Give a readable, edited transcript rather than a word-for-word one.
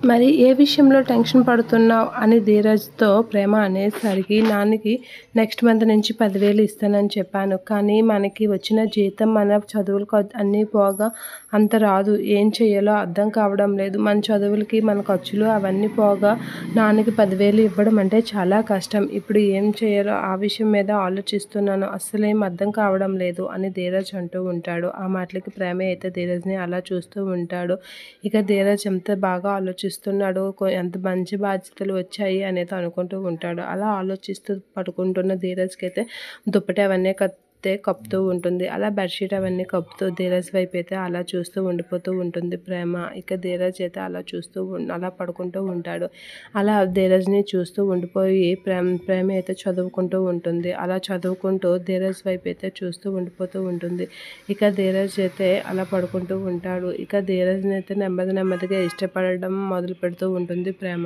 మరి ఏ విషయంలో టెన్షన్ పడుతున్నావు అని ధీరజ్‌తో ప్రేమ అనేసరికి నాన్నకి నెక్స్ట్ మంత్ నుంచి 10,000 ఇస్తానని చెప్పాను. కానీ మనకి వచ్చిన జీతం మన చదువులకు అన్నీ పోగా అంత రాదు. ఏం చేయాలో అర్థం కావడం లేదు. మన చదువులకి మన ఖర్చులు అవన్నీ పోగా నాన్నకి 10,000 ఇవ్వడం అంటే చాలా కష్టం. ఇప్పుడు ఏం చేయాలో ఆ విషయం మీద ఆలోచిస్తున్నాను. అస్సలేం అర్థం కావడం లేదు అని ధీరజ్ అంటూ ఉంటాడు. ఆ మాటలకి ప్రేమ అయితే ధీరజ్‌ని అలా చూస్తూ ఉంటాడు. ఇక ధీరజ్ ఎంత బాగా ఆలోచిస్తున్నాడో ఎంత మంచి బాధ్యతలు వచ్చాయి అనేది అనుకుంటూ ఉంటాడు. అలా ఆలోచిస్తూ పడుకుంటున్న ధీరజ్‌కైతే దుప్పటి అవన్నీ కప్పుతూ ఉంటుంది. అలా బెడ్‌షీట్ అవన్నీ కప్పుతూ ధీరజ్ వైపు అయితే అలా చూస్తూ ఉండిపోతూ ఉంటుంది ప్రేమ. ఇక ధీరజ్ అయితే అలా చూస్తూ అలా పడుకుంటూ ఉంటాడు. అలా ధీరజ్‌ని చూస్తూ ఉండిపోయి ప్రేమ అయితే చదువుకుంటూ ఉంటుంది. అలా చదువుకుంటూ ధీరజ్ వైపు అయితే చూస్తూ ఉండిపోతూ ఉంటుంది. ఇక ధీరజ్ అయితే అలా పడుకుంటూ ఉంటాడు. ఇక ధీరజ్‌ని అయితే నెమ్మదిగా ఇష్టపడడం మొదలుపెడుతూ ఉంటుంది ప్రేమ.